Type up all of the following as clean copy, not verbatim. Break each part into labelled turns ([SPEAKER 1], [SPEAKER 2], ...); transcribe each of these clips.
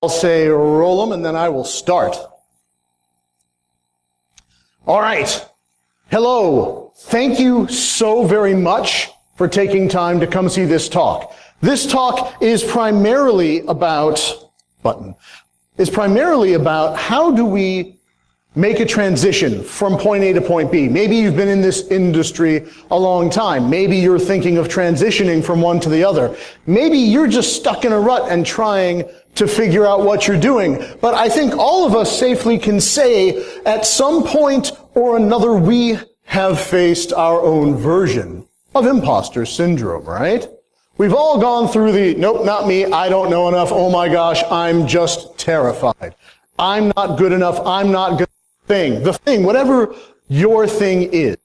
[SPEAKER 1] I'll say roll them, and then I will start. All right. Hello. Thank you so very much for taking time to come see this talk. This talk is primarily about how do we make a transition from point A to point B. Maybe you've been in this industry a long time. Maybe you're thinking of transitioning from one to the other. Maybe you're just stuck in a rut and trying to figure out what you're doing. But I think all of us safely can say at some point or another we have faced our own version of imposter syndrome, right? We've all gone through the, nope, not me, I don't know enough, oh my gosh, I'm just terrified. I'm not good enough, I'm not good enough. The thing, whatever your thing is.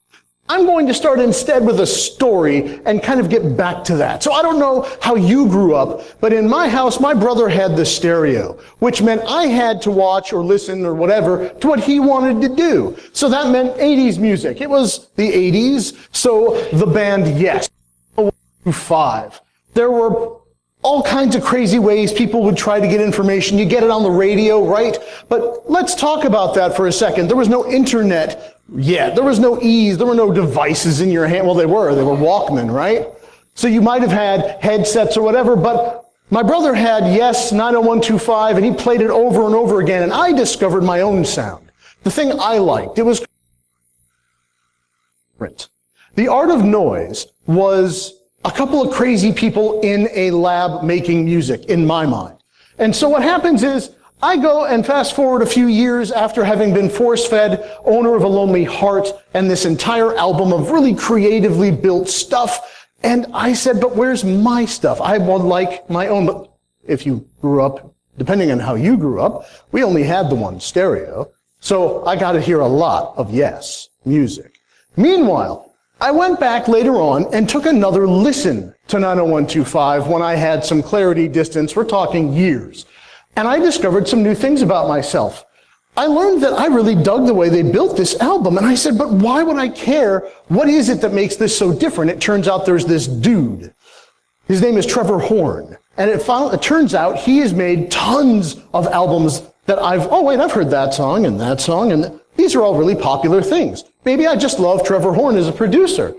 [SPEAKER 1] I'm going to start instead with a story and kind of get back to that. So I don't know how you grew up, but in my house, my brother had the stereo, which meant I had to watch or listen or whatever to what he wanted to do. So that meant 80s music. It was the 80s, so the band Yes, 5. There were all kinds of crazy ways people would try to get information. You get it on the radio, right? But let's talk about that for a second. There was no internet yet. There was no ease. There were no devices in your hand. Well, they were Walkman, right? So you might have had headsets or whatever, but my brother had Yes 90125, and he played it over and over again, and I discovered my own sound. The thing I liked, it was different. The art of noise was a couple of crazy people in a lab making music, in my mind. And so what happens is, I go and fast forward a few years after having been force-fed, owner of A Lonely Heart, and this entire album of really creatively built stuff, and I said, but where's my stuff? I would like my own. But if you grew up, depending on how you grew up, we only had the one stereo, so I got to hear a lot of Yes music. Meanwhile, I went back later on and took another listen to 90125 when I had some clarity distance. We're talking years. And I discovered some new things about myself. I learned that I really dug the way they built this album. And I said, but why would I care? What is it that makes this so different? It turns out there's this dude. His name is Trevor Horn. And it turns out he has made tons of albums that I've heard that song, and these are all really popular things. Maybe I just love Trevor Horn as a producer.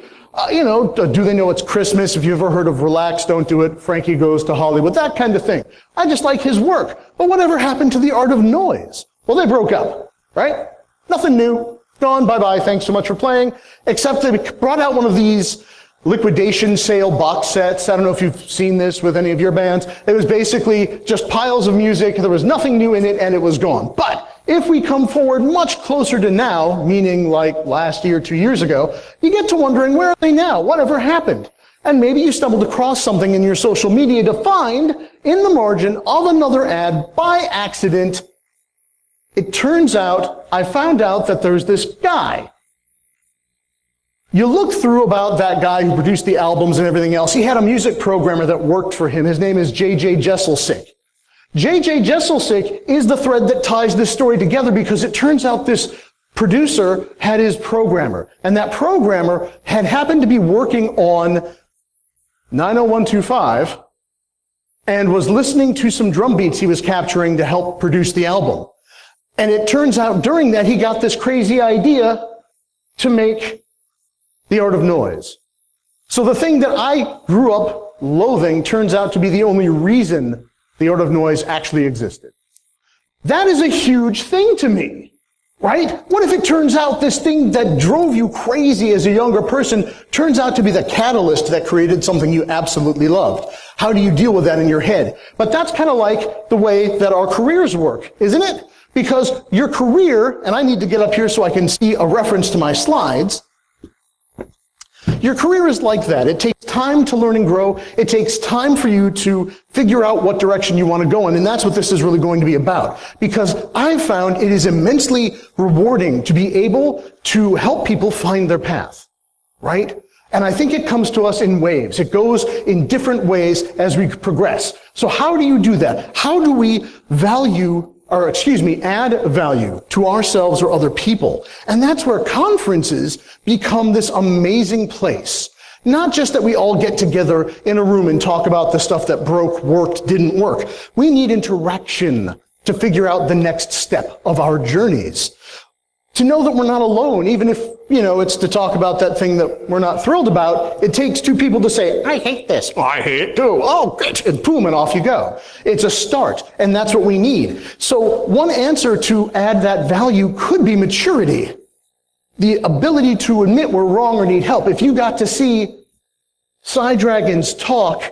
[SPEAKER 1] Do they know it's Christmas? If you've ever heard of Relax, Don't Do It, Frankie Goes to Hollywood, that kind of thing. I just like his work. But whatever happened to the art of noise? Well, they broke up, right? Nothing new. Gone, bye-bye, thanks so much for playing. Except they brought out one of these liquidation sale box sets. I don't know if you've seen this with any of your bands. It was basically just piles of music. There was nothing new in it, and it was gone. But if we come forward much closer to now, meaning like last year, 2 years ago, you get to wondering, where are they now? Whatever happened? And maybe you stumbled across something in your social media to find in the margin of another ad by accident. It turns out, I found out that there's this guy. You look through about that guy who produced the albums and everything else. He had a music programmer that worked for him. His name is J.J. Jesselsick. J.J. Jesselsick is the thread that ties this story together, because it turns out this producer had his programmer, and that programmer had happened to be working on 90125 and was listening to some drum beats he was capturing to help produce the album. And it turns out during that he got this crazy idea to make the art of noise. So the thing that I grew up loathing turns out to be the only reason the art of noise actually existed. That is a huge thing to me, right? What if it turns out this thing that drove you crazy as a younger person turns out to be the catalyst that created something you absolutely loved? How do you deal with that in your head? But that's kind of like the way that our careers work, isn't it? Because your career, and I need to get up here so I can see a reference to my slides, your career is like that. It takes time to learn and grow. It takes time for you to figure out what direction you want to go in, and that's what this is really going to be about. Because I've found it is immensely rewarding to be able to help people find their path, right? And I think it comes to us in waves. It goes in different ways as we progress. So how do you do that? How do we add value to ourselves or other people? And that's where conferences become this amazing place. Not just that we all get together in a room and talk about the stuff that broke, worked, didn't work. We need interaction to figure out the next step of our journeys. To know that we're not alone, even if, it's to talk about that thing that we're not thrilled about, it takes two people to say, I hate this. Oh, I hate it too. Oh, great. And boom, and off you go. It's a start, and that's what we need. So one answer to add that value could be maturity. The ability to admit we're wrong or need help. If you got to see Side Dragon's talk,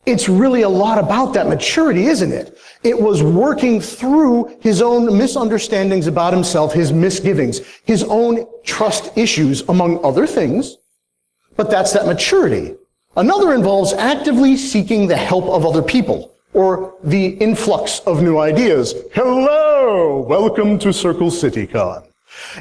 [SPEAKER 1] it's really a lot about that maturity, isn't it? It was working through his own misunderstandings about himself, his misgivings, his own trust issues, among other things. But that's that maturity. Another involves actively seeking the help of other people, or the influx of new ideas. Hello! Welcome to CircleCityCon.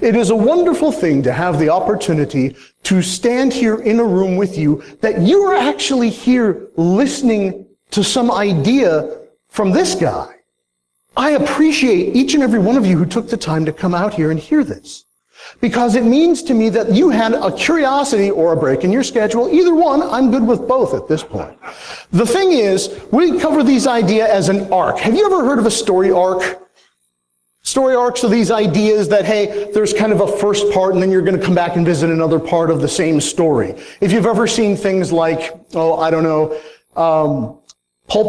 [SPEAKER 1] It is a wonderful thing to have the opportunity to stand here in a room with you, that you are actually here listening to some idea from this guy. I appreciate each and every one of you who took the time to come out here and hear this, because it means to me that you had a curiosity or a break in your schedule. Either one, I'm good with both at this point. The thing is, we cover these ideas as an arc. Have you ever heard of a story arc? Story arcs are these ideas that, hey, there's kind of a first part and then you're going to come back and visit another part of the same story. If you've ever seen things like, Pulp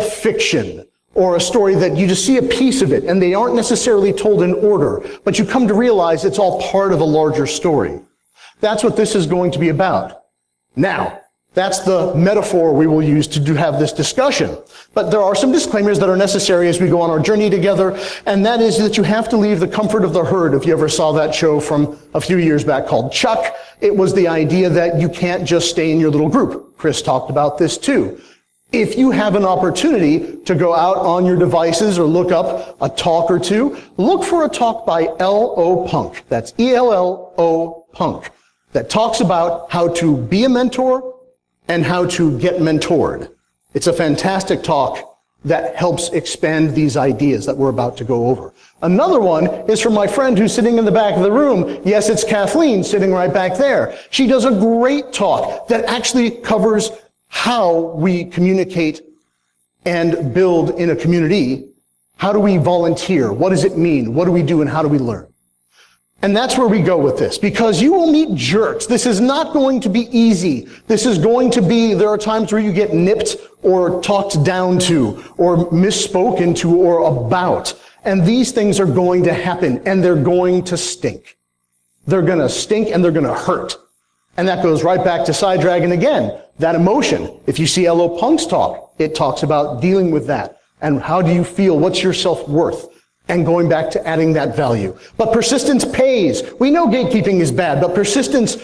[SPEAKER 1] Fiction, or a story that you just see a piece of it and they aren't necessarily told in order, but you come to realize it's all part of a larger story. That's what this is going to be about. Now, that's the metaphor we will use to have this discussion. But there are some disclaimers that are necessary as we go on our journey together, and that is that you have to leave the comfort of the herd. If you ever saw that show from a few years back called Chuck, it was the idea that you can't just stay in your little group. Chris talked about this too. If you have an opportunity to go out on your devices or look up a talk or two, look for a talk by L.O. Punk. That's E-L-L-O Punk. That talks about how to be a mentor and how to get mentored. It's a fantastic talk that helps expand these ideas that we're about to go over. Another one is from my friend who's sitting in the back of the room. Yes, it's Kathleen sitting right back there. She does a great talk that actually covers how we communicate and build in a community. How do we volunteer? What does it mean? What do we do and how do we learn? And that's where we go with this, because you will meet jerks. This is not going to be easy. This is going to be, there are times where you get nipped or talked down to or misspoken to or about. And these things are going to happen and they're going to stink. They're going to stink and they're going to hurt. And that goes right back to Side Dragon again. That emotion. If you see L.O. Punk's talk, it talks about dealing with that. And how do you feel? What's your self-worth? And going back to adding that value. But persistence pays. We know gatekeeping is bad, but persistence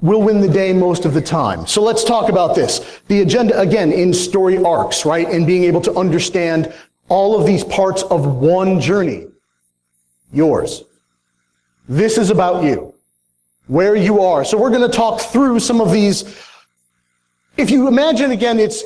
[SPEAKER 1] will win the day most of the time. So let's talk about this. The agenda, again, in story arcs, right? And being able to understand all of these parts of one journey. Yours. This is about you. Where you are. So we're going to talk through some of these. If you imagine, again, it's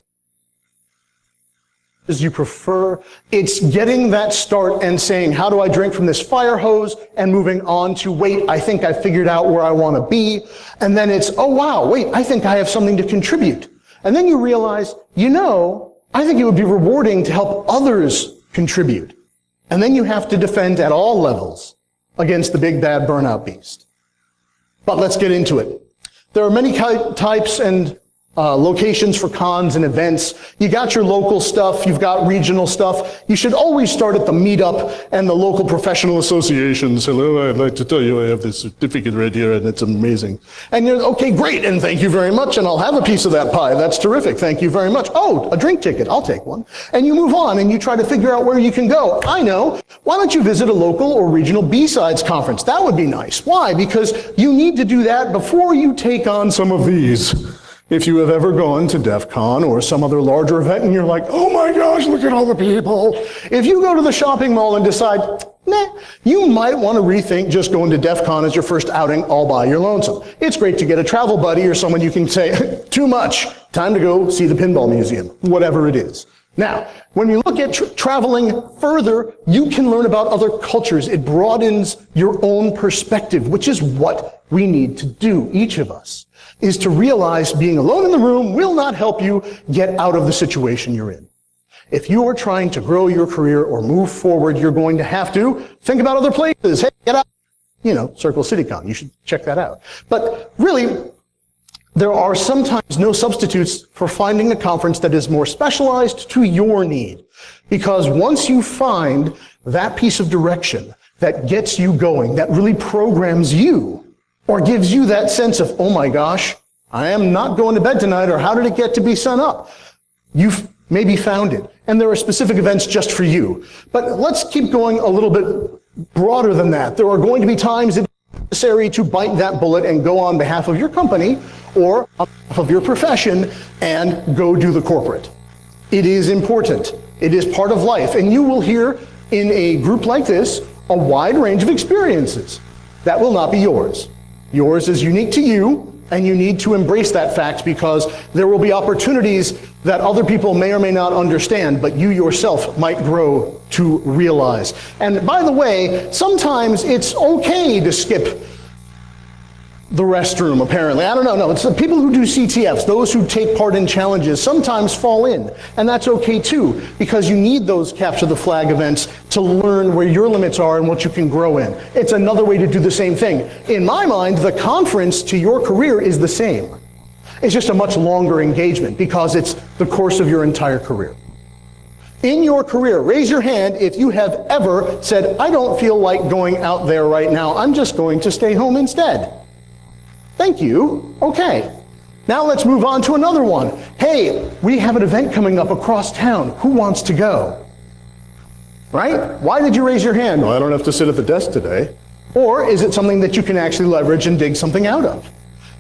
[SPEAKER 1] as you prefer. It's getting that start and saying, how do I drink from this fire hose? And moving on to, wait, I think I figured out where I want to be. And then it's, oh wow, wait, I think I have something to contribute. And then you realize, I think it would be rewarding to help others contribute. And then you have to defend at all levels against the big bad burnout beast. But let's get into it. There are many types and locations for cons and events. You got your local stuff, you've got regional stuff. You should always start at the meetup and the local professional associations. Hello, I'd like to tell you I have this certificate right here and it's amazing. And you're, okay, great, and thank you very much, and I'll have a piece of that pie. That's terrific, thank you very much. Oh, a drink ticket, I'll take one. And you move on and you try to figure out where you can go. I know, why don't you visit a local or regional B-Sides conference? That would be nice. Why? Because you need to do that before you take on some of these. If you have ever gone to DEF CON or some other larger event and you're like, oh my gosh, look at all the people. If you go to the shopping mall and decide, nah, you might want to rethink just going to DEF CON as your first outing all by your lonesome. It's great to get a travel buddy or someone you can say, too much, time to go see the pinball museum, whatever it is. Now, when you look at traveling further, you can learn about other cultures. It broadens your own perspective, which is what we need to do, each of us. is to realize being alone in the room will not help you get out of the situation you're in. If you are trying to grow your career or move forward, you're going to have to think about other places. Hey, get out. CircleCityCon. You should check that out. But really, there are sometimes no substitutes for finding a conference that is more specialized to your need. Because once you find that piece of direction that gets you going, that really programs you, or gives you that sense of, oh my gosh, I am not going to bed tonight, or how did it get to be sun up? You've maybe found it. And there are specific events just for you. But let's keep going a little bit broader than that. There are going to be times it's necessary to bite that bullet and go on behalf of your company or on behalf of your profession and go do the corporate. It is important. It is part of life. And you will hear in a group like this a wide range of experiences. That will not be yours. Yours is unique to you, and you need to embrace that fact because there will be opportunities that other people may or may not understand, but you yourself might grow to realize. And by the way, sometimes it's okay to skip the restroom, apparently. I don't know. No, it's the people who do CTFs, those who take part in challenges, sometimes fall in. And that's okay too, because you need those capture the flag events to learn where your limits are and what you can grow in. It's another way to do the same thing. In my mind, the conference to your career is the same. It's just a much longer engagement because it's the course of your entire career. In your career, raise your hand if you have ever said, I don't feel like going out there right now. I'm just going to stay home instead. Thank you. Okay. Now let's move on to another one. Hey, we have an event coming up across town. Who wants to go? Right? Why did you raise your hand? Well, I don't have to sit at the desk today. Or is it something that you can actually leverage and dig something out of?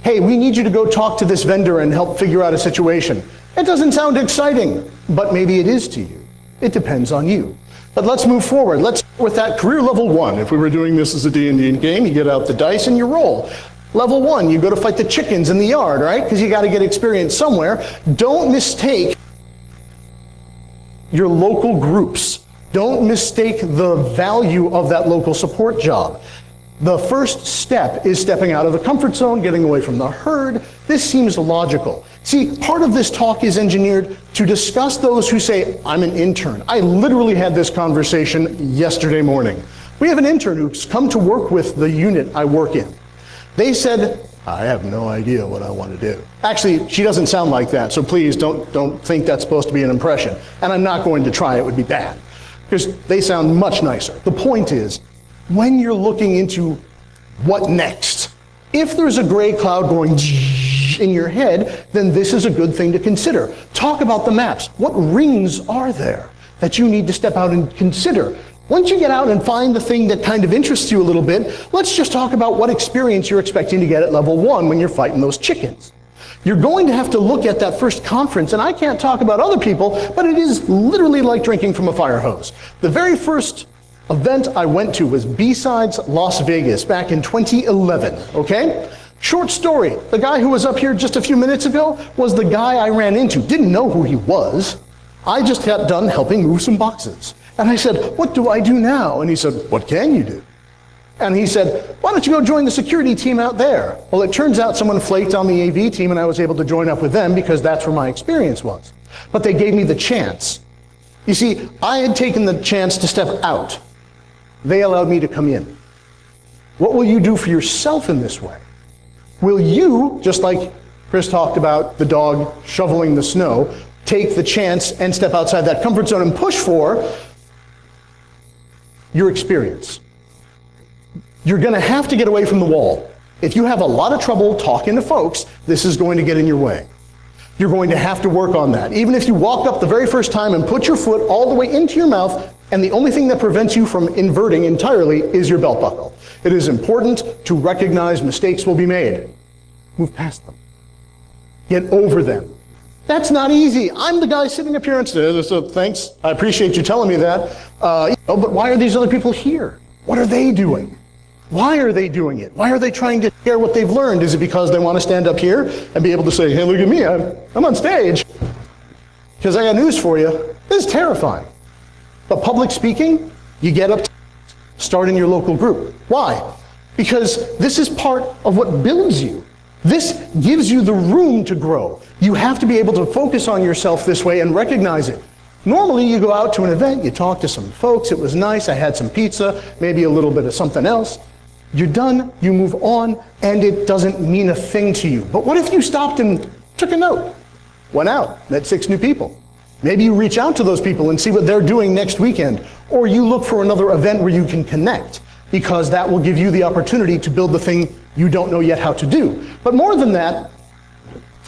[SPEAKER 1] Hey, we need you to go talk to this vendor and help figure out a situation. It doesn't sound exciting, but maybe it is to you. It depends on you. But let's move forward. Let's start with that career level 1. If we were doing this as a D&D game, you get out the dice and you roll. Level 1, you go to fight the chickens in the yard, right? Because you got to get experience somewhere. Don't mistake your local groups. Don't mistake the value of that local support job. The first step is stepping out of the comfort zone, getting away from the herd. This seems logical. See, part of this talk is engineered to discuss those who say, I'm an intern. I literally had this conversation yesterday morning. We have an intern who's come to work with the unit I work in. They said, I have no idea what I want to do. Actually, she doesn't sound like that, so please don't think that's supposed to be an impression. And I'm not going to try, it would be bad. Because they sound much nicer. The point is, when you're looking into what next, if there's a gray cloud going in your head, then this is a good thing to consider. Talk about the maps. What rings are there that you need to step out and consider? Once you get out and find the thing that kind of interests you a little bit, let's just talk about what experience you're expecting to get at level 1 when you're fighting those chickens. You're going to have to look at that first conference, and I can't talk about other people, but it is literally like drinking from a fire hose. The very first event I went to was B-Sides Las Vegas back in 2011, okay? Short story, the guy who was up here just a few minutes ago was the guy I ran into. Didn't know who he was. I just got done helping move some boxes. And I said, what do I do now? And he said, what can you do? And he said, why don't you go join the security team out there? Well, it turns out someone flaked on the AV team and I was able to join up with them because that's where my experience was. But they gave me the chance. You see, I had taken the chance to step out. They allowed me to come in. What will you do for yourself in this way? Will you, just like Chris talked about the dog shoveling the snow, take the chance and step outside that comfort zone and push for your experience? You're going to have to get away from the wall. If you have a lot of trouble talking to folks, this is going to get in your way. You're going to have to work on that. Even if you walk up the very first time and put your foot all the way into your mouth, and the only thing that prevents you from inverting entirely is your belt buckle. It is important to recognize mistakes will be made. Move past them. Get over them. That's not easy. I'm the guy sitting up here and saying, so thanks, I appreciate you telling me that. But why are these other people here? What are they doing? Why are they doing it? Why are they trying to share what they've learned? Is it because they want to stand up here and be able to say, hey, look at me, I'm on stage? Because I got news for you. This is terrifying. But public speaking, you get up, start in your local group. Why? Because this is part of what builds you. This gives you the room to grow. You have to be able to focus on yourself this way and recognize it. Normally you go out to an event, you talk to some folks, it was nice, I had some pizza, maybe a little bit of something else. You're done, you move on, and it doesn't mean a thing to you. But what if you stopped and took a note, went out, met 6 new people? Maybe you reach out to those people and see what they're doing next weekend, or you look for another event where you can connect, because that will give you the opportunity to build the thing you don't know yet how to do. But more than that,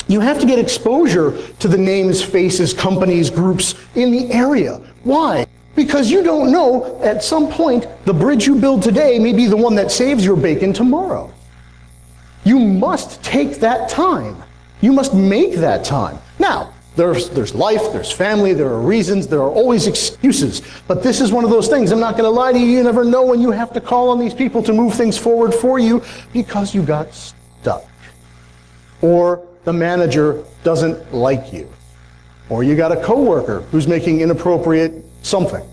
[SPEAKER 1] you have to get exposure to the names, faces, companies, groups in the area. Why? Because you don't know, at some point, the bridge you build today may be the one that saves your bacon tomorrow. You must take that time. You must make that time. Now, there's life, there's family, there are reasons, there are always excuses. But this is one of those things, I'm not going to lie to you, you never know when you have to call on these people to move things forward for you because you got stuck. Or the manager doesn't like you. Or you got a coworker who's making inappropriate something.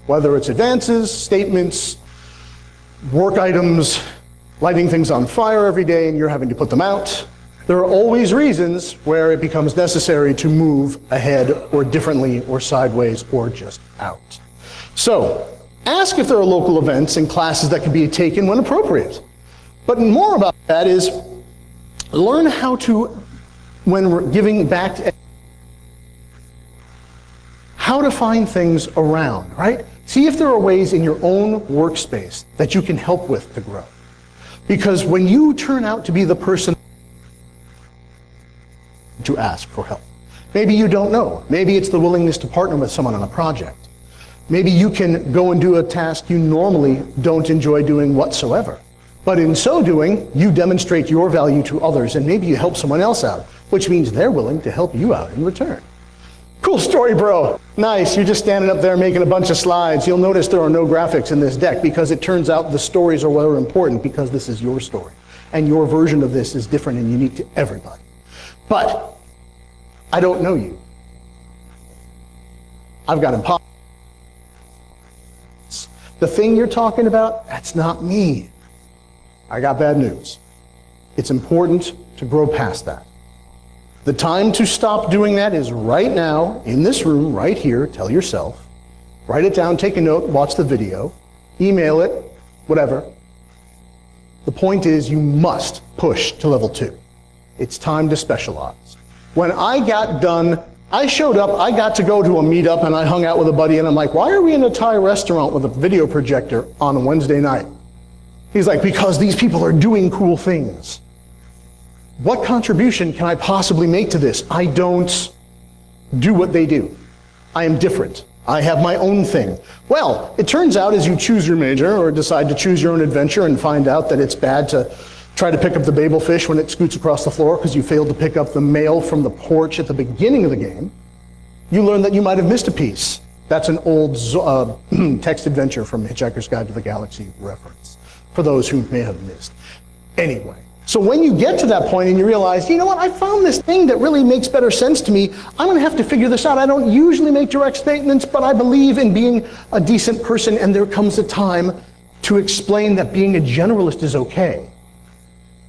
[SPEAKER 1] Whether it's advances, statements, work items, lighting things on fire every day and you're having to put them out. There are always reasons where it becomes necessary to move ahead or differently or sideways or just out. So, ask if there are local events and classes that can be taken when appropriate. But more about that is learn how to, when we're giving back, how to find things around, right? See if there are ways in your own workspace that you can help with to grow. Because when you turn out to be the person to ask for help. Maybe you don't know. Maybe it's the willingness to partner with someone on a project. Maybe you can go and do a task you normally don't enjoy doing whatsoever. But in so doing, you demonstrate your value to others and maybe you help someone else out, which means they're willing to help you out in return. Cool story, bro. Nice. You're just standing up there making a bunch of slides. You'll notice there are no graphics in this deck because it turns out the stories are what are important because this is your story. And your version of this is different and unique to everybody. But I don't know you. I've got impossible. The thing you're talking about, that's not me. I got bad news. It's important to grow past that. The time to stop doing that is right now, in this room, right here. Tell yourself. Write it down, take a note, watch the video, email it, whatever. The point is you must push to level 2. It's time to specialize. When I got done, I showed up, I got to go to a meetup and I hung out with a buddy and I'm like, why are we in a Thai restaurant with a video projector on a Wednesday night? He's like, because these people are doing cool things. What contribution can I possibly make to this? I don't do what they do. I am different. I have my own thing. Well, it turns out as you choose your major or decide to choose your own adventure and find out that it's bad to try to pick up the babel fish when it scoots across the floor because you failed to pick up the mail from the porch at the beginning of the game, you learn that you might have missed a piece. That's an old text adventure from Hitchhiker's Guide to the Galaxy reference, for those who may have missed. Anyway, so when you get to that point and you realize, you know what, I found this thing that really makes better sense to me, I'm going to have to figure this out. I don't usually make direct statements, but I believe in being a decent person, and there comes a time to explain that being a generalist is okay.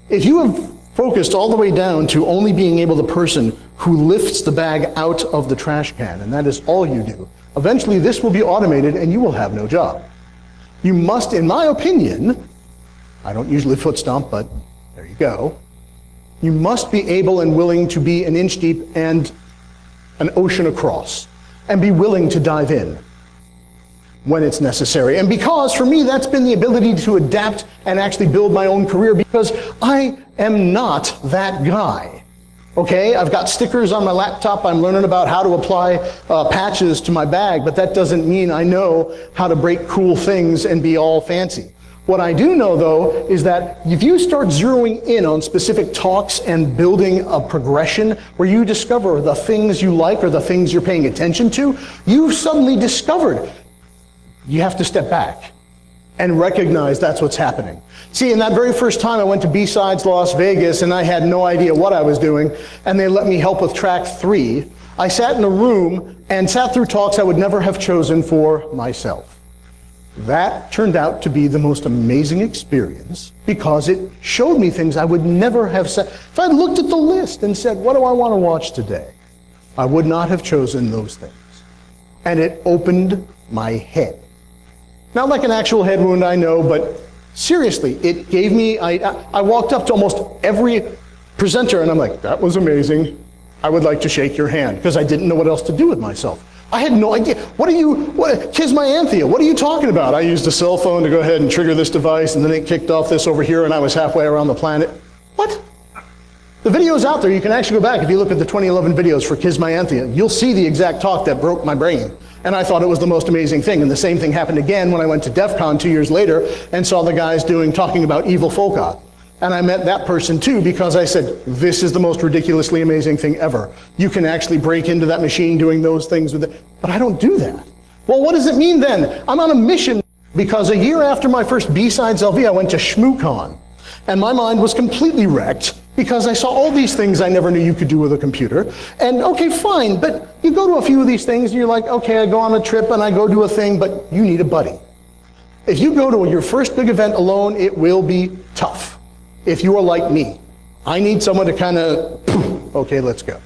[SPEAKER 1] If you have focused all the way down to only being able the person who lifts the bag out of the trash can, and that is all you do, eventually this will be automated and you will have no job. You must, in my opinion, I don't usually foot stomp, but there you go, you must be able and willing to be an inch deep and an ocean across, and be willing to dive in when it's necessary. And because, for me, that's been the ability to adapt and actually build my own career, because I am not that guy. Okay, I've got stickers on my laptop, I'm learning about how to apply patches to my bag, but that doesn't mean I know how to break cool things and be all fancy. What I do know, though, is that if you start zeroing in on specific talks and building a progression where you discover the things you like or the things you're paying attention to, you've suddenly discovered you have to step back and recognize that's what's happening. See, in that very first time I went to B-Sides Las Vegas and I had no idea what I was doing, and they let me help with track 3, I sat in a room and sat through talks I would never have chosen for myself. That turned out to be the most amazing experience because it showed me things I would never have said. If I looked at the list and said, what do I want to watch today? I would not have chosen those things. And it opened my head. Not like an actual head wound, I know, but seriously, it gave me, I walked up to almost every presenter and I'm like, that was amazing. I would like to shake your hand because I didn't know what else to do with myself. I had no idea. Kismayanthia, what are you talking about? I used a cell phone to go ahead and trigger this device and then it kicked off this over here and I was halfway around the planet. What? The video's out there. You can actually go back if you look at the 2011 videos for Kismayanthia. You'll see the exact talk that broke my brain. And I thought it was the most amazing thing. And the same thing happened again when I went to DEF CON 2 years later and saw the guys talking about evil Folka. And I met that person too because I said, this is the most ridiculously amazing thing ever. You can actually break into that machine doing those things with it. But I don't do that. Well, what does it mean then? I'm on a mission because a year after my first B-Sides LV, I went to ShmooCon. And my mind was completely wrecked because I saw all these things I never knew you could do with a computer. And okay, fine, but you go to a few of these things and you're like, okay, I go on a trip and I go do a thing, but you need a buddy. If you go to your first big event alone, it will be tough. If you are like me, I need someone to kind of, okay, let's go.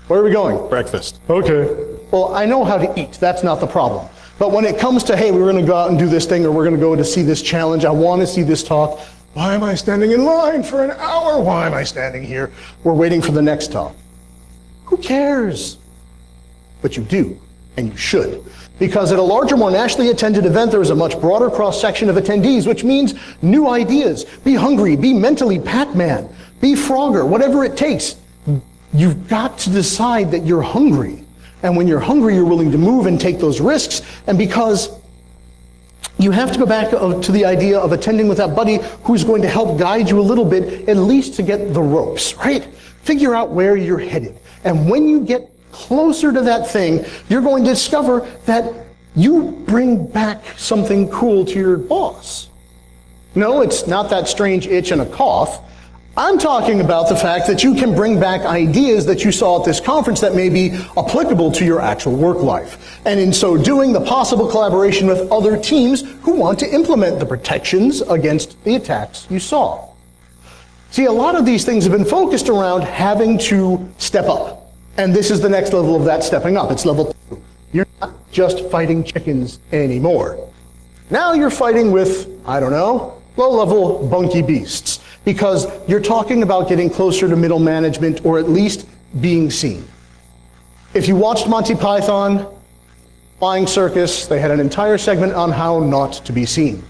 [SPEAKER 1] Where are we going? Breakfast. Okay. Well, I know how to eat. That's not the problem. But when it comes to, hey, we're going to go out and do this thing, or we're going to go to see this challenge, I want to see this talk. Why am I standing in line for an hour? Why am I standing here? We're waiting for the next talk. Who cares? But you do, and you should. Because at a larger, more nationally attended event, there is a much broader cross-section of attendees, which means new ideas. Be hungry, be mentally Pac-Man, be Frogger, whatever it takes. You've got to decide that you're hungry. And when you're hungry, you're willing to move and take those risks. And because you have to go back to the idea of attending with that buddy who's going to help guide you a little bit, at least to get the ropes, right? Figure out where you're headed. And when you get closer to that thing, you're going to discover that you bring back something cool to your boss. No, it's not that strange itch and a cough. I'm talking about the fact that you can bring back ideas that you saw at this conference that may be applicable to your actual work life. And in so doing, the possible collaboration with other teams who want to implement the protections against the attacks you saw. See, a lot of these things have been focused around having to step up. And this is the next level of that stepping up. It's level 2. You're not just fighting chickens anymore. Now you're fighting with, I don't know, low-level bunky beasts. Because you're talking about getting closer to middle management or at least being seen. If you watched Monty Python, Flying Circus, they had an entire segment on how not to be seen.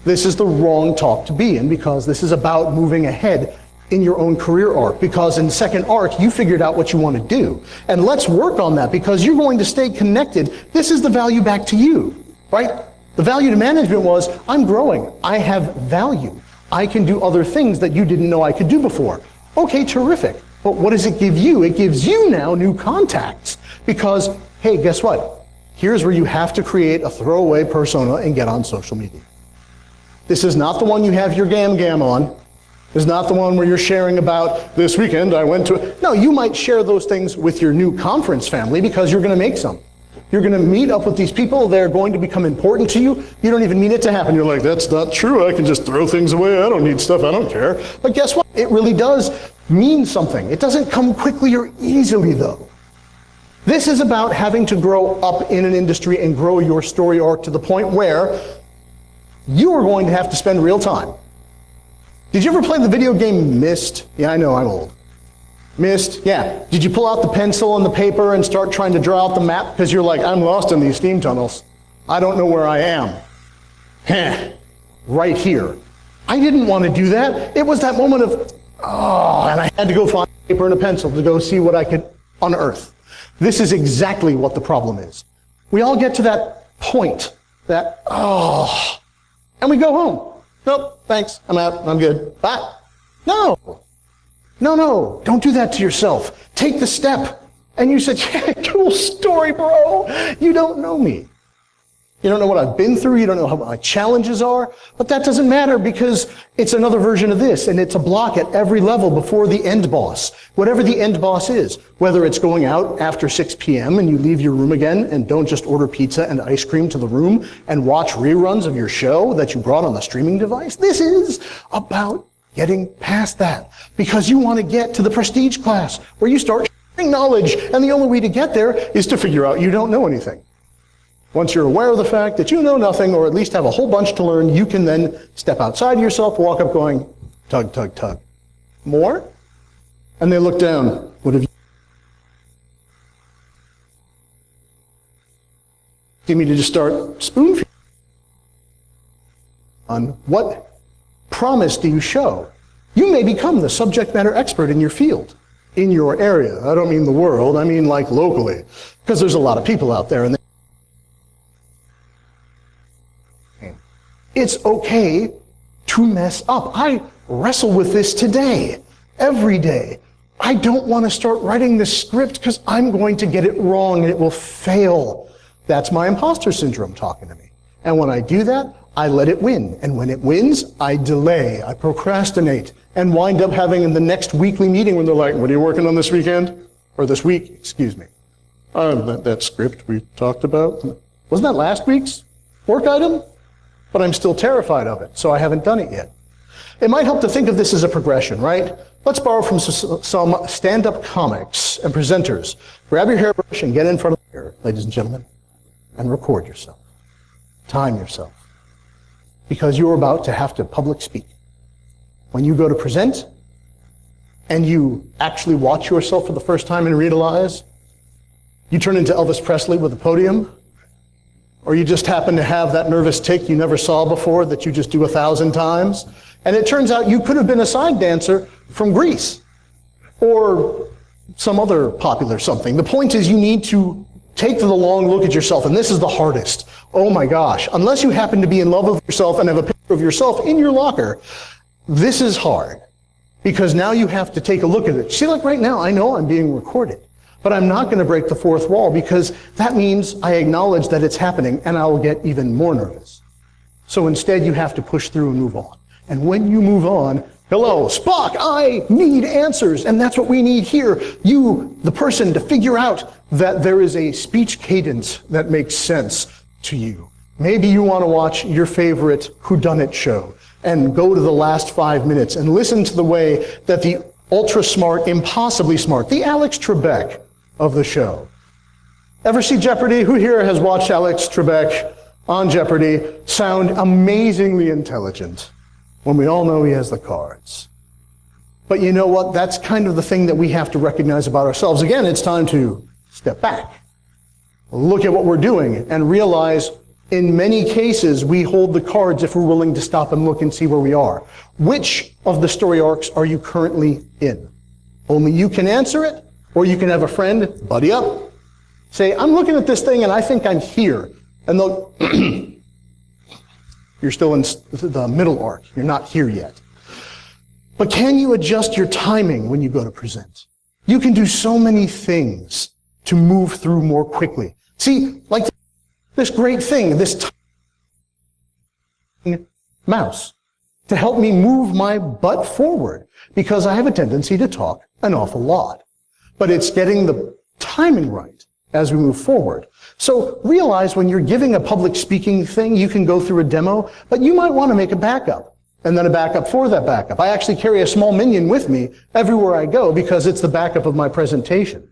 [SPEAKER 1] This is the wrong talk to be in because this is about moving ahead in your own career arc, because in second arc, you figured out what you want to do. And let's work on that because you're going to stay connected. This is the value back to you, right? The value to management was, I'm growing. I have value. I can do other things that you didn't know I could do before. Okay, terrific. But what does it give you? It gives you now new contacts because, hey, guess what? Here's where you have to create a throwaway persona and get on social media. This is not the one you have your gam on. Is not the one where you're sharing about this weekend I went to. No, you might share those things with your new conference family because you're going to make some. You're going to meet up with these people. They're going to become important to you. You don't even need it to happen. You're like, that's not true. I can just throw things away. I don't need stuff. I don't care. But guess what? It really does mean something. It doesn't come quickly or easily, though. This is about having to grow up in an industry and grow your story arc to the point where you are going to have to spend real time. Did you ever play the video game Myst? Yeah, I know, I'm old. Myst, yeah. Did you pull out the pencil and the paper and start trying to draw out the map? Because you're like, I'm lost in these steam tunnels. I don't know where I am. Right here. I didn't want to do that. It was that moment of, and I had to go find paper and a pencil to go see what I could unearth. This is exactly what the problem is. We all get to that point, that, and we go home. Nope, thanks, I'm out, I'm good, bye. No, don't do that to yourself. Take the step. And you said, yeah, cool story, bro. You don't know me. You don't know what I've been through. You don't know what my challenges are. But that doesn't matter because it's another version of this, and it's a block at every level before the end boss. Whatever the end boss is, whether it's going out after 6 p.m. and you leave your room again and don't just order pizza and ice cream to the room and watch reruns of your show that you brought on the streaming device. This is about getting past that because you want to get to the prestige class where you start sharing knowledge, and the only way to get there is to figure out you don't know anything. Once you're aware of the fact that you know nothing, or at least have a whole bunch to learn, you can then step outside yourself, walk up going, tug, tug, tug. More? And they look down. What have you? Give me to just start spoon feeding on what promise do you show? You may become the subject matter expert in your field, in your area. I don't mean the world, I mean like locally, because there's a lot of people out there, and it's okay to mess up. I wrestle with this today, every day. I don't want to start writing this script because I'm going to get it wrong and it will fail. That's my imposter syndrome talking to me. And when I do that, I let it win. And when it wins, I delay, I procrastinate, and wind up having in the next weekly meeting when they're like, what are you working on this weekend? Or this week, excuse me. That script we talked about. Wasn't that last week's work item? But I'm still terrified of it, so I haven't done it yet. It might help to think of this as a progression, right? Let's borrow from some stand-up comics and presenters. Grab your hairbrush and get in front of the mirror, ladies and gentlemen, and record yourself. Time yourself. Because you're about to have to public speak. When you go to present, and you actually watch yourself for the first time and realize you turn into Elvis Presley with a podium, or you just happen to have that nervous tick you never saw before that you just do 1,000 times. And it turns out you could have been a side dancer from Greece or some other popular something. The point is you need to take the long look at yourself, and this is the hardest. Oh my gosh, unless you happen to be in love with yourself and have a picture of yourself in your locker, this is hard because now you have to take a look at it. See, like right now, I know I'm being recorded. But I'm not going to break the fourth wall because that means I acknowledge that it's happening and I will get even more nervous. So instead you have to push through and move on. And when you move on, hello, Spock, I need answers. And that's what we need here. You, the person, to figure out that there is a speech cadence that makes sense to you. Maybe you want to watch your favorite whodunit show and go to the last 5 minutes and listen to the way that the ultra smart, impossibly smart, the Alex Trebek of the show. Ever see Jeopardy? Who here has watched Alex Trebek on Jeopardy sound amazingly intelligent when we all know he has the cards? But you know what? That's kind of the thing that we have to recognize about ourselves. Again, it's time to step back, look at what we're doing, and realize in many cases we hold the cards if we're willing to stop and look and see where we are. Which of the story arcs are you currently in? Only you can answer it. Or you can have a friend, buddy up, say, I'm looking at this thing and I think I'm here. And they'll, you're still in the middle arc. You're not here yet. But can you adjust your timing when you go to present? You can do so many things to move through more quickly. See, like this great thing, this mouse, to help me move my butt forward, because I have a tendency to talk an awful lot. But it's getting the timing right as we move forward. So realize when you're giving a public speaking thing, you can go through a demo, but you might want to make a backup, and then a backup for that backup. I actually carry a small minion with me everywhere I go because it's the backup of my presentation.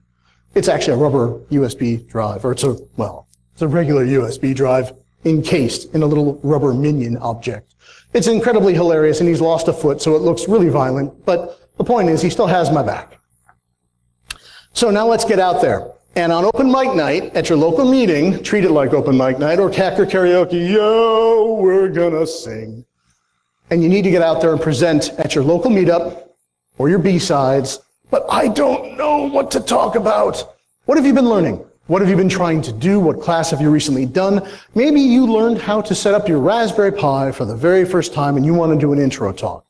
[SPEAKER 1] It's actually a rubber USB drive, or it's a regular USB drive encased in a little rubber minion object. It's incredibly hilarious, and he's lost a foot, so it looks really violent, but the point is he still has my back. So now let's get out there. And on open mic night, at your local meeting, treat it like open mic night, or hacker karaoke, yo, we're gonna sing. And you need to get out there and present at your local meetup, or your B-sides, but I don't know what to talk about. What have you been learning? What have you been trying to do? What class have you recently done? Maybe you learned how to set up your Raspberry Pi for the very first time and you want to do an intro talk.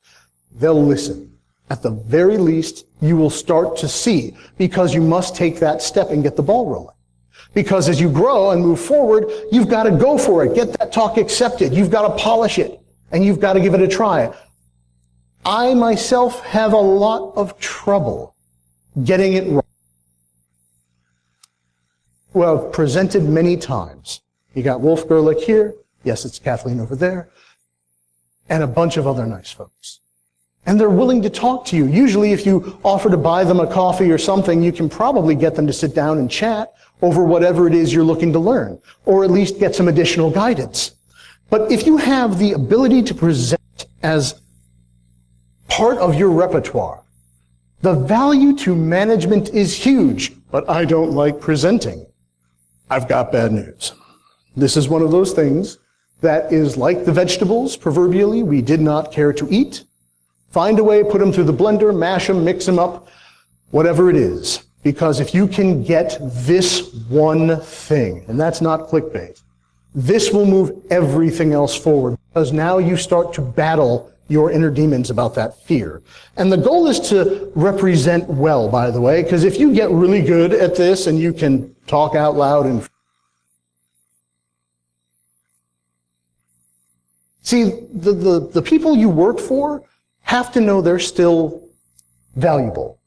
[SPEAKER 1] They'll listen. At the very least, you will start to see, because you must take that step and get the ball rolling. Because as you grow and move forward, you've got to go for it. Get that talk accepted. You've got to polish it. And you've got to give it a try. I myself have a lot of trouble getting it right. Well, I've presented many times. You got Wolf Gerlich here. Yes, it's Kathleen over there. And a bunch of other nice folks. And they're willing to talk to you. Usually if you offer to buy them a coffee or something, you can probably get them to sit down and chat over whatever it is you're looking to learn, or at least get some additional guidance. But if you have the ability to present as part of your repertoire, the value to management is huge, but I don't like presenting. I've got bad news. This is one of those things that is like the vegetables, proverbially, we did not care to eat. Find a way, put them through the blender, mash them, mix them up, whatever it is. Because if you can get this one thing, and that's not clickbait, this will move everything else forward. Because now you start to battle your inner demons about that fear. And the goal is to represent well, by the way, because if you get really good at this and you can talk out loud and see, the people you work for have to know they're still valuable.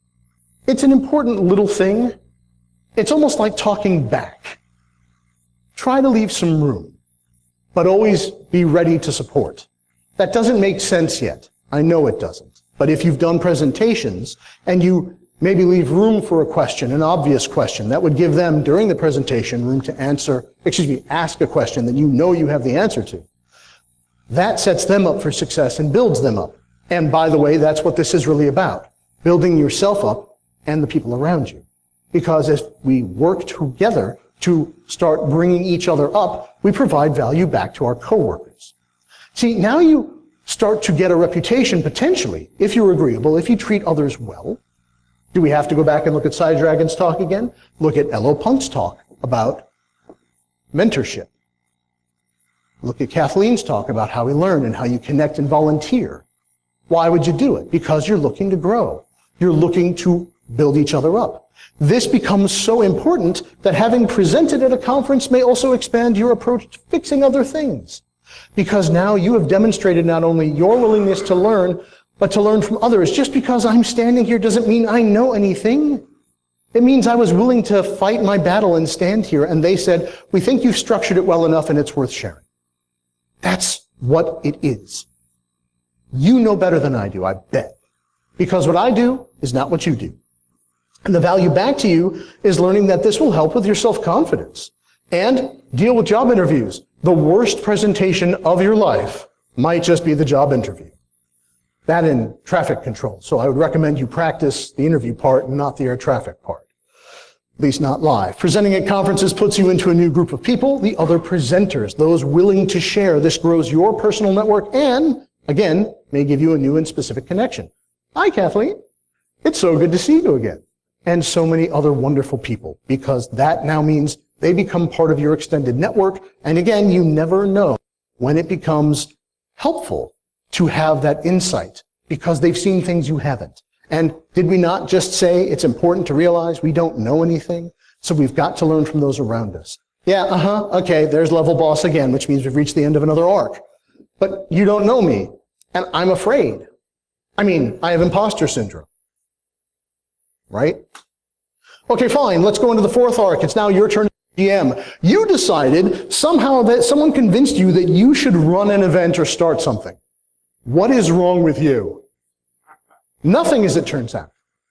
[SPEAKER 1] It's an important little thing. It's almost like talking back. Try to leave some room, but always be ready to support. That doesn't make sense yet. I know it doesn't. But if you've done presentations and you maybe leave room for a question, an obvious question, that would give them during the presentation room to ask a question that you know you have the answer to. That sets them up for success and builds them up. And by the way, that's what this is really about. Building yourself up and the people around you. Because as we work together to start bringing each other up, we provide value back to our coworkers. See, now you start to get a reputation, potentially, if you're agreeable, if you treat others well. Do we have to go back and look at Side Dragon's talk again? Look at Elo Punk's talk about mentorship. Look at Kathleen's talk about how we learn and how you connect and volunteer. Why would you do it? Because you're looking to grow. You're looking to build each other up. This becomes so important that having presented at a conference may also expand your approach to fixing other things. Because now you have demonstrated not only your willingness to learn, but to learn from others. Just because I'm standing here doesn't mean I know anything. It means I was willing to fight my battle and stand here, and they said, we think you've structured it well enough and it's worth sharing. That's what it is. You know better than I do, I bet. Because what I do is not what you do. And the value back to you is learning that this will help with your self-confidence. And deal with job interviews. The worst presentation of your life might just be the job interview. That in traffic control. So I would recommend you practice the interview part and not the air traffic part. At least not live. Presenting at conferences puts you into a new group of people, the other presenters, those willing to share. This grows your personal network and, again, may give you a new and specific connection. Hi, Kathleen. It's so good to see you again. And so many other wonderful people, because that now means they become part of your extended network. And again, you never know when it becomes helpful to have that insight, because they've seen things you haven't. And did we not just say it's important to realize we don't know anything? So we've got to learn from those around us. Yeah, okay, there's level boss again, which means we've reached the end of another arc. But you don't know me, and I'm afraid. I have imposter syndrome. Right? Okay, fine, let's go into the fourth arc. It's now your turn to GM. You decided somehow that someone convinced you that you should run an event or start something. What is wrong with you? Nothing, as it turns out.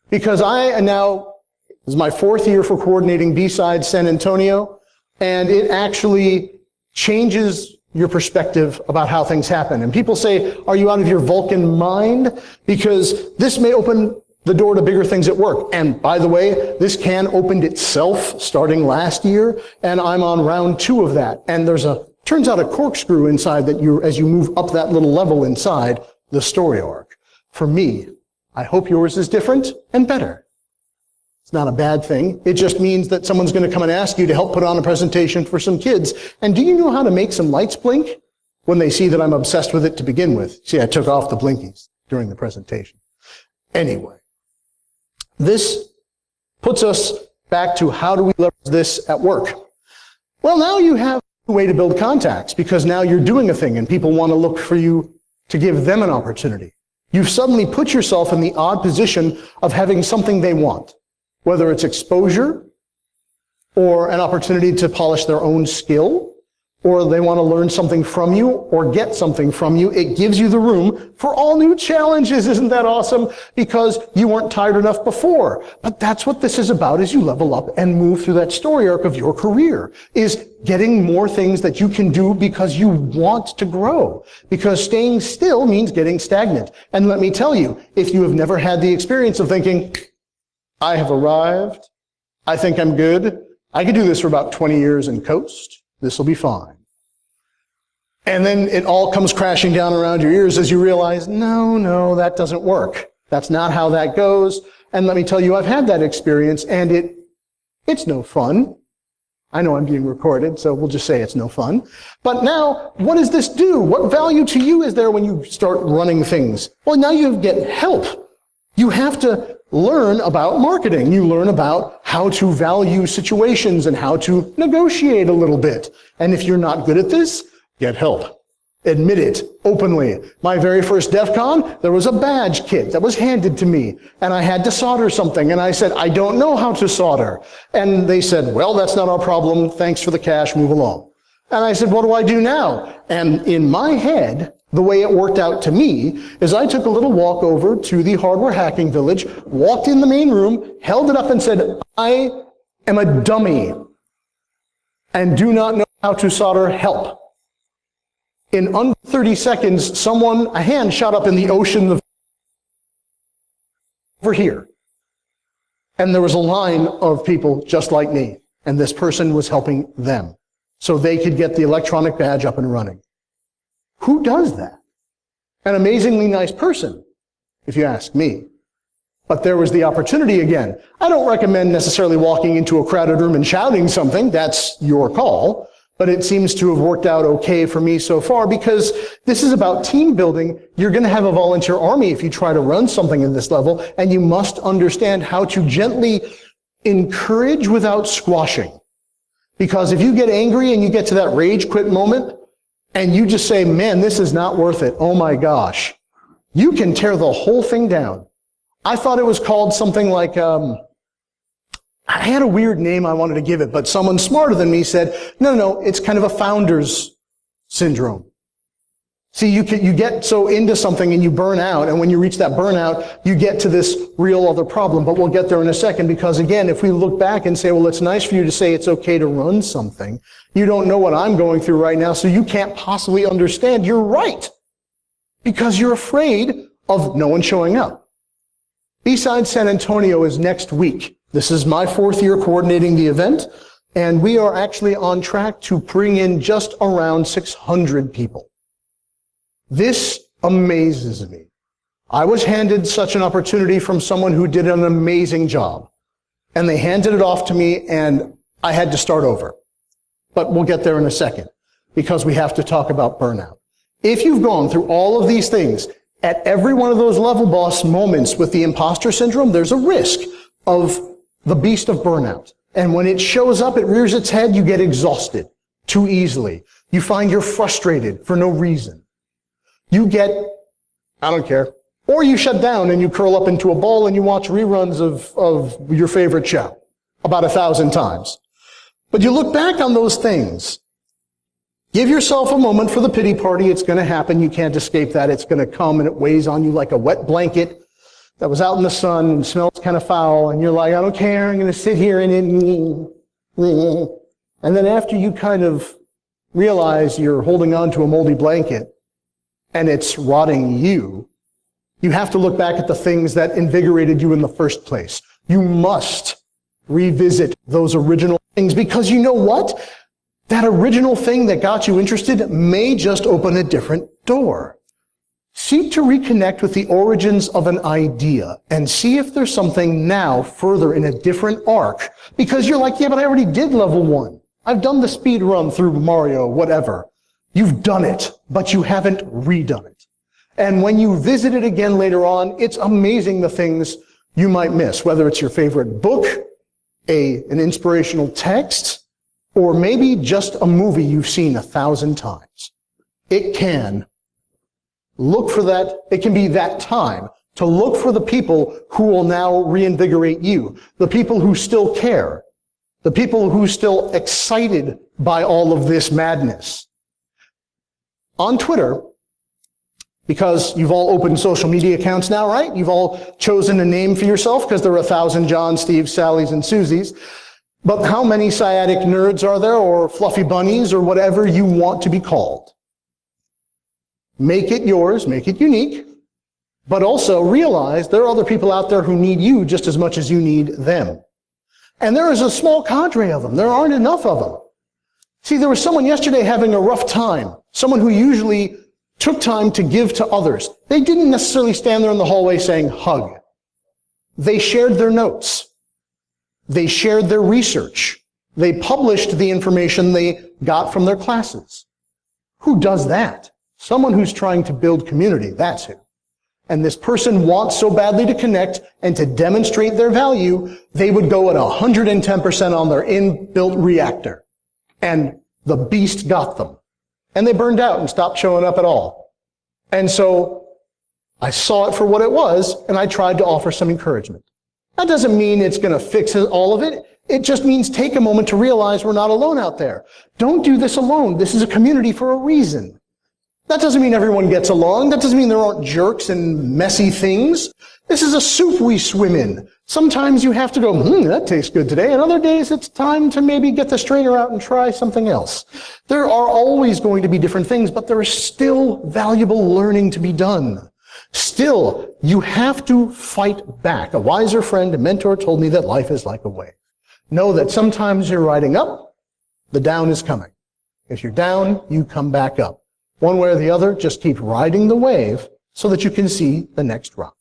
[SPEAKER 1] Because this is my fourth year for coordinating B-Side San Antonio, and it actually changes your perspective about how things happen. And people say, are you out of your Vulcan mind? Because this may open the door to bigger things at work. And by the way, this can opened itself starting last year, and I'm on round 2 of that. And turns out a corkscrew inside that as you move up that little level inside the story arc. For me, I hope yours is different and better. It's not a bad thing. It just means that someone's going to come and ask you to help put on a presentation for some kids. And do you know how to make some lights blink? When they see that I'm obsessed with it to begin with. See, I took off the blinkies during the presentation. Anyway, this puts us back to how do we leverage this at work? Well, now you have a way to build contacts because now you're doing a thing and people want to look for you to give them an opportunity. You've suddenly put yourself in the odd position of having something they want, whether it's exposure or an opportunity to polish their own skill, or they want to learn something from you or get something from you. It gives you the room for all new challenges. Isn't that awesome? Because you weren't tired enough before. But that's what this is about as you level up and move through that story arc of your career, is getting more things that you can do because you want to grow. Because staying still means getting stagnant. And let me tell you, if you have never had the experience of thinking, I have arrived, I think I'm good, I could do this for about 20 years and coast, this will be fine. And then it all comes crashing down around your ears as you realize, no, that doesn't work. That's not how that goes. And let me tell you, I've had that experience, and it's no fun. I know I'm being recorded, so we'll just say it's no fun. But now, what does this do? What value to you is there when you start running things? Well, now you get help. You have to learn about marketing. You learn about how to value situations and how to negotiate a little bit. And if you're not good at this, get help. Admit it openly. My very first DEF CON, there was a badge kit that was handed to me, and I had to solder something, and I said, I don't know how to solder. And they said, well, that's not our problem. Thanks for the cash. Move along. And I said, what do I do now? And in my head, the way it worked out to me is I took a little walk over to the hardware hacking village, walked in the main room, held it up and said, I am a dummy and do not know how to solder. Help. In under 30 seconds, a hand shot up in the ocean over here. And there was a line of people just like me. And this person was helping them so they could get the electronic badge up and running. Who does that? An amazingly nice person, if you ask me. But there was the opportunity again. I don't recommend necessarily walking into a crowded room and shouting something. That's your call. But it seems to have worked out okay for me so far because this is about team building. You're going to have a volunteer army if you try to run something at this level, and you must understand how to gently encourage without squashing. Because if you get angry and you get to that rage quit moment, and you just say, man, this is not worth it. Oh my gosh. You can tear the whole thing down. I thought it was called something like, I had a weird name I wanted to give it, but someone smarter than me said, no, it's kind of a founder's syndrome. See, you get so into something and you burn out, and when you reach that burnout, you get to this real other problem. But we'll get there in a second, because again, if we look back and say, well, it's nice for you to say it's okay to run something, you don't know what I'm going through right now, so you can't possibly understand. You're right, because you're afraid of no one showing up. B-Side San Antonio is next week. This is my 4th year coordinating the event, and we are actually on track to bring in just around 600 people. This amazes me. I was handed such an opportunity from someone who did an amazing job, and they handed it off to me, and I had to start over. But we'll get there in a second, because we have to talk about burnout. If you've gone through all of these things, at every one of those level boss moments with the imposter syndrome, there's a risk of the beast of burnout. And when it shows up, it rears its head, you get exhausted too easily. You find you're frustrated for no reason. You get, I don't care. Or you shut down and you curl up into a ball and you watch reruns of your favorite show about 1,000 times. But you look back on those things. Give yourself a moment for the pity party. It's going to happen. You can't escape that. It's going to come, and it weighs on you like a wet blanket that was out in the sun and smells kind of foul. And you're like, I don't care. I'm going to sit here and then after you kind of realize you're holding on to a moldy blanket and it's rotting you, you have to look back at the things that invigorated you in the first place. You must revisit those original things, because you know what? That original thing that got you interested may just open a different door. Seek to reconnect with the origins of an idea and see if there's something now further in a different arc, because you're like, yeah, but I already did level 1. I've done the speed run through Mario, whatever. You've done it, but you haven't redone it. And when you visit it again later on, it's amazing the things you might miss, whether it's your favorite book, an inspirational text, or maybe just a movie you've seen 1,000 times. It can look for that, it can be that time to look for the people who will now reinvigorate you, the people who still care, the people who are still excited by all of this madness. On Twitter, because you've all opened social media accounts now, right? You've all chosen a name for yourself because there are 1,000 Johns, Steves, Sallys, and Susies. But how many sciatic nerds are there, or fluffy bunnies, or whatever you want to be called? Make it yours, make it unique, but also realize there are other people out there who need you just as much as you need them. And there is a small cadre of them. There aren't enough of them. See, there was someone yesterday having a rough time, someone who usually took time to give to others. They didn't necessarily stand there in the hallway saying, hug. They shared their notes. They shared their research. They published the information they got from their classes. Who does that? Someone who's trying to build community, that's who. And this person wants so badly to connect and to demonstrate their value, they would go at 110% on their inbuilt reactor. And the beast got them. And they burned out and stopped showing up at all. And so I saw it for what it was, and I tried to offer some encouragement. That doesn't mean it's going to fix all of it. It just means take a moment to realize we're not alone out there. Don't do this alone. This is a community for a reason. That doesn't mean everyone gets along. That doesn't mean there aren't jerks and messy things. This is a soup we swim in. Sometimes you have to go, that tastes good today. And other days it's time to maybe get the strainer out and try something else. There are always going to be different things, but there is still valuable learning to be done. Still, you have to fight back. A wiser friend, a mentor told me that life is like a wave. Know that sometimes you're riding up, the down is coming. If you're down, you come back up. One way or the other, just keep riding the wave so that you can see the next rise.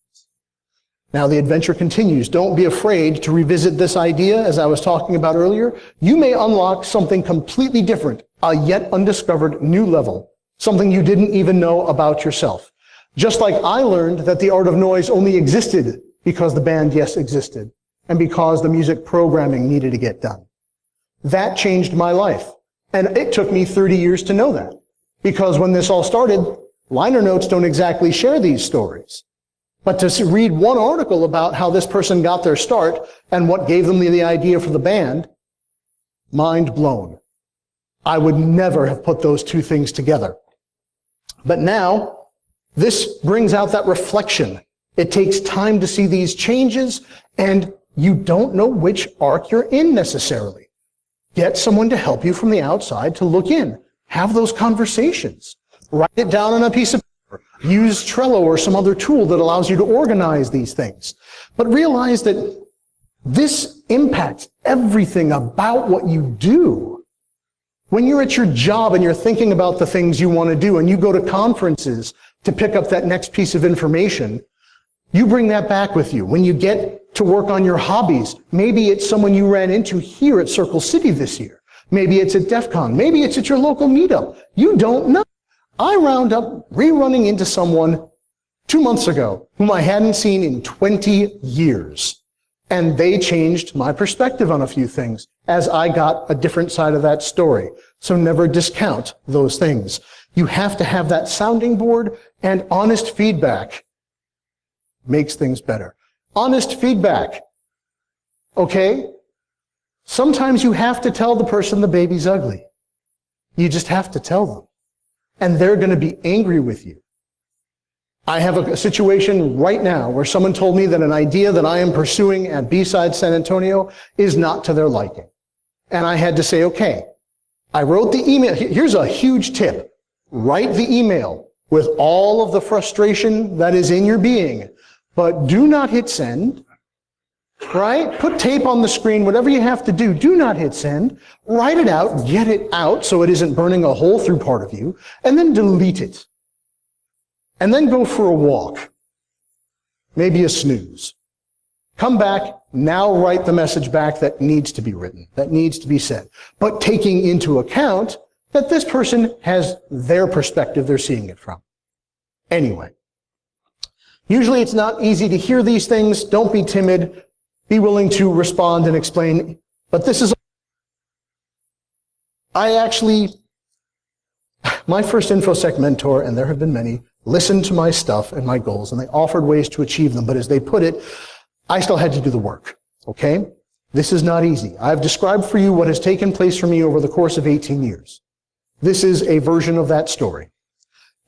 [SPEAKER 1] Now the adventure continues. Don't be afraid to revisit this idea, as I was talking about earlier. You may unlock something completely different, a yet undiscovered new level, something you didn't even know about yourself. Just like I learned that the art of noise only existed because the band Yes existed, and because the music programming needed to get done. That changed my life. And it took me 30 years to know that. Because when this all started, liner notes don't exactly share these stories. But to read one article about how this person got their start and what gave them the idea for the band, mind blown. I would never have put those two things together. But now, this brings out that reflection. It takes time to see these changes, and you don't know which arc you're in necessarily. Get someone to help you from the outside to look in. Have those conversations. Write it down on a piece of paper. Use Trello or some other tool that allows you to organize these things. But realize that this impacts everything about what you do. When you're at your job and you're thinking about the things you want to do and you go to conferences to pick up that next piece of information, you bring that back with you. When you get to work on your hobbies, maybe it's someone you ran into here at Circle City this year. Maybe it's at DEF CON. Maybe it's at your local meetup. You don't know. I wound up rerunning into someone 2 months ago whom I hadn't seen in 20 years. And they changed my perspective on a few things as I got a different side of that story. So never discount those things. You have to have that sounding board, and honest feedback makes things better. Honest feedback. Okay? Sometimes you have to tell the person the baby's ugly. You just have to tell them. And they're going to be angry with you. I have a situation right now where someone told me that an idea that I am pursuing at B-Side San Antonio is not to their liking. And I had to say, okay. I wrote the email. Here's a huge tip. Write the email with all of the frustration that is in your being, but do not hit send. Right? Put tape on the screen, whatever you have to do. Do not hit send. Write it out, get it out so it isn't burning a hole through part of you, and then delete it. And then go for a walk. Maybe a snooze. Come back, now write the message back that needs to be written, that needs to be said. But taking into account that this person has their perspective they're seeing it from. Anyway. Usually it's not easy to hear these things. Don't be timid. Be willing to respond and explain. But this is my first InfoSec mentor, and there have been many, listened to my stuff and my goals, and they offered ways to achieve them. But as they put it, I still had to do the work, okay? This is not easy. I've described for you what has taken place for me over the course of 18 years. This is a version of that story.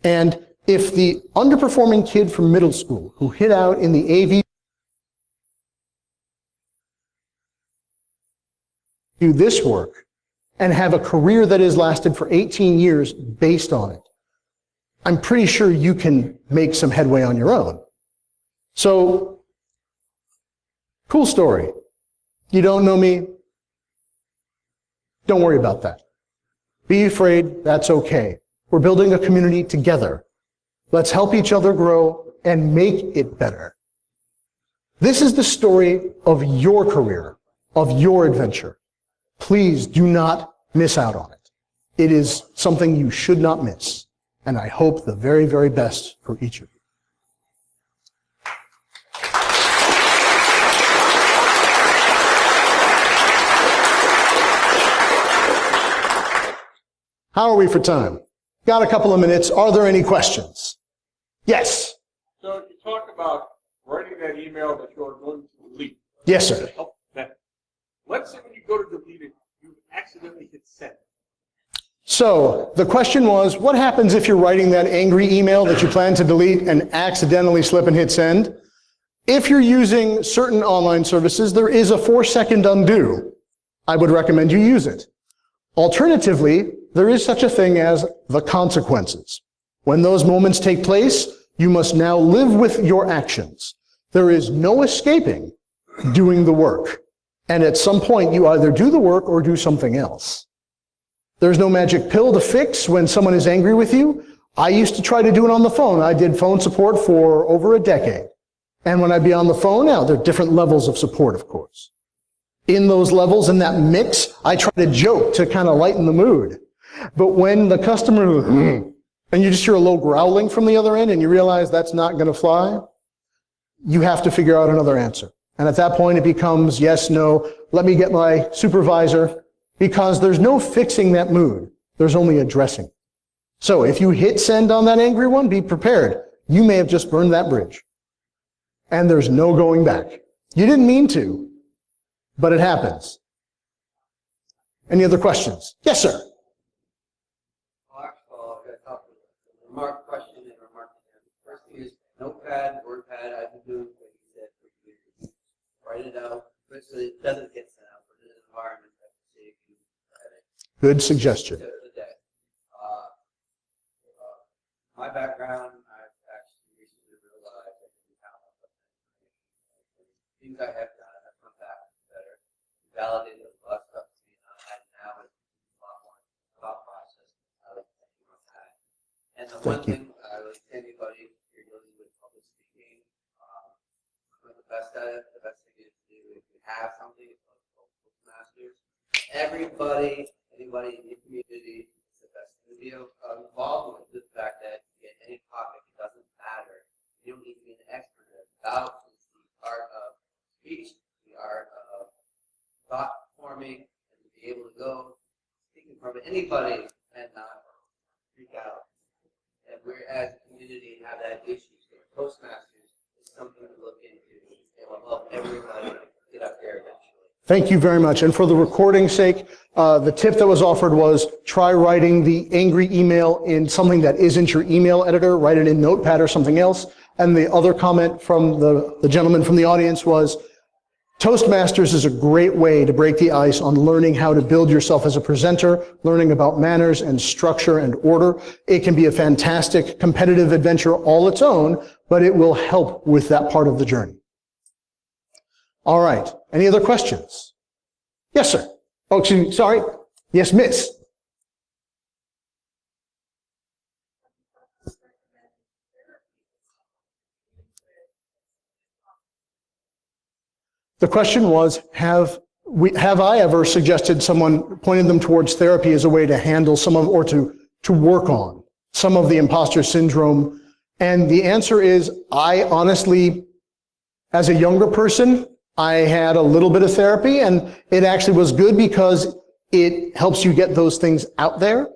[SPEAKER 1] And if the underperforming kid from middle school who hid out in the AV do this work and have a career that has lasted for 18 years based on it, I'm pretty sure you can make some headway on your own. So, cool story. You don't know me? Don't worry about that. Be afraid, that's okay. We're building a community together. Let's help each other grow and make it better. This is the story of your career, of your adventure. Please do not miss out on it. It is something you should not miss. And I hope the very, very best for each of you. How are we for time? Got a couple of minutes. Are there any questions? Yes.
[SPEAKER 2] So you talk about writing that email that you're going to delete.
[SPEAKER 1] Yes, sir.
[SPEAKER 2] Let's say when you go to delete it, you accidentally hit send.
[SPEAKER 1] So the question was, what happens if you're writing that angry email that you plan to delete and accidentally slip and hit send? If you're using certain online services, there is a 4-second undo. I would recommend you use it. Alternatively, there is such a thing as the consequences. When those moments take place, you must now live with your actions. There is no escaping doing the work. And at some point, you either do the work or do something else. There's no magic pill to fix when someone is angry with you. I used to try to do it on the phone. I did phone support for over a decade. And when I'd be on the phone, now there are different levels of support, of course. In those levels, in that mix, I try to joke to kind of lighten the mood. But when the customer, and you just hear a low growling from the other end and you realize that's not going to fly, you have to figure out another answer. And at that point, it becomes yes, no, let me get my supervisor, because there's no fixing that mood. There's only addressing. So if you hit send on that angry one, be prepared. You may have just burned that bridge. And there's no going back. You didn't mean to, but it happens. Any other questions? Yes, sir.
[SPEAKER 3] Remark, question, and remark. First thing is notepad, wordpad. I've been doing what you said for years. Write it out, so it doesn't get sent out, but in an environment that can save you credit.
[SPEAKER 1] Good suggestion.
[SPEAKER 3] My background, I've actually recently realized I can count on things I have done. I've come back better, validated a lot of stuff to me, and now it's a lot more thought process. I like thinking on that. And the one thing I would say to anybody, if you're dealing with public speaking, I'm the best at it. The best thing is to do if you have something, it's called Toastmasters. Everybody, anybody in your community, it's the best to be involved with the fact that in any topic, it doesn't matter. You don't need to be an expert at it. About is the art of speech, the art of thought forming, and to be able to go speaking from anybody and not freak out. And we're, as a community, have that issue. So Toastmasters is something to look into. It will help everybody get up there eventually.
[SPEAKER 1] Thank you very much. And for the recording's sake, the tip that was offered was try writing the angry email in something that isn't your email editor. Write it in Notepad or something else. And the other comment from the gentleman from the audience was, Toastmasters is a great way to break the ice on learning how to build yourself as a presenter, learning about manners and structure and order. It can be a fantastic competitive adventure all its own, but it will help with that part of the journey. All right. Any other questions? Yes, sir. Oh, excuse me. Sorry. Yes, miss. The question was, have I ever suggested someone, pointed them towards therapy as a way to handle some of, or to work on some of the imposter syndrome? And the answer is, I honestly, as a younger person, I had a little bit of therapy, and it actually was good because It helps you get those things out there.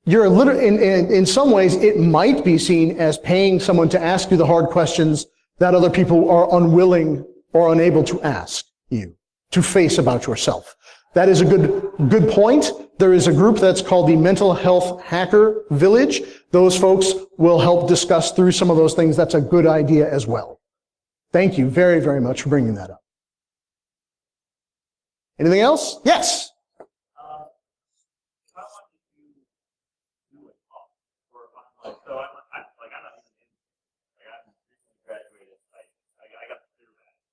[SPEAKER 1] You're in some ways, it might be seen as paying someone to ask you the hard questions that other people are unwilling or unable to ask you, to face about yourself. That is a good point. There is a group that's called the Mental Health Hacker Village. Those folks will help discuss through some of those things. That's a good idea as well. Thank you very, very much for bringing that up. Anything else? Yes.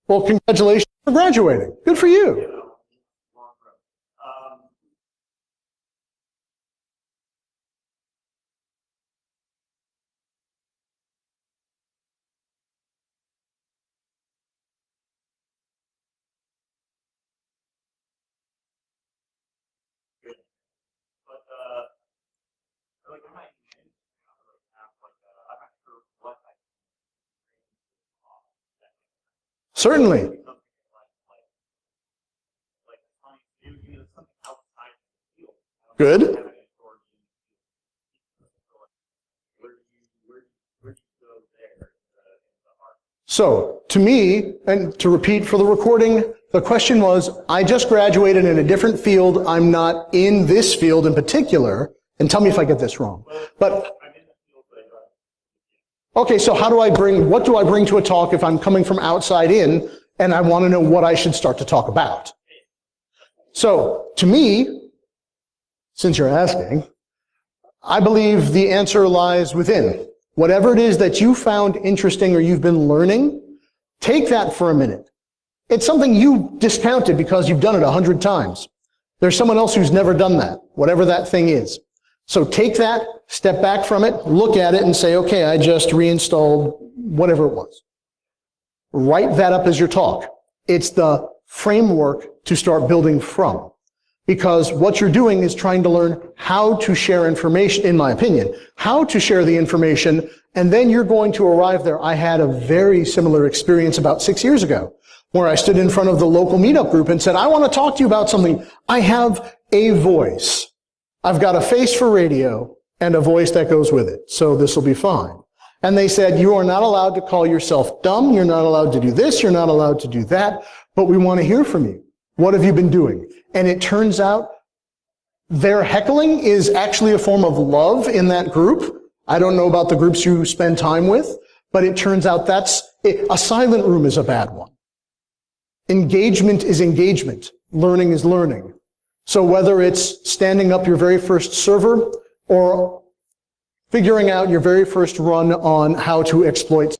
[SPEAKER 1] Well, congratulations for graduating. Good for you. Certainly. Good. So, to me, and to repeat for the recording, the question was, I just graduated in a different field. I'm not in this field in particular. And tell me if I get this wrong. But okay, so what do I bring to a talk if I'm coming from outside in and I want to know what I should start to talk about? So, to me, since you're asking, I believe the answer lies within. Whatever it is that you found interesting or you've been learning, take that for a minute. It's something you discounted because you've done it 100 times. There's someone else who's never done that, whatever that thing is. So take that, step back from it, look at it and say, okay, I just reinstalled whatever it was. Write that up as your talk. It's the framework to start building from. Because what you're doing is trying to learn how to share information, in my opinion, how to share the information, and then you're going to arrive there. I had a very similar experience about 6 years ago, where I stood in front of the local meetup group and said, I want to talk to you about something. I have a voice. I've got a face for radio and a voice that goes with it, so this will be fine. And they said, you are not allowed to call yourself dumb, you're not allowed to do this, you're not allowed to do that, but we want to hear from you. What have you been doing? And it turns out their heckling is actually a form of love in that group. I don't know about the groups you spend time with, but it turns out a silent room is a bad one. Engagement is engagement. Learning is learning. So whether it's standing up your very first server or figuring out your very first run on how to exploit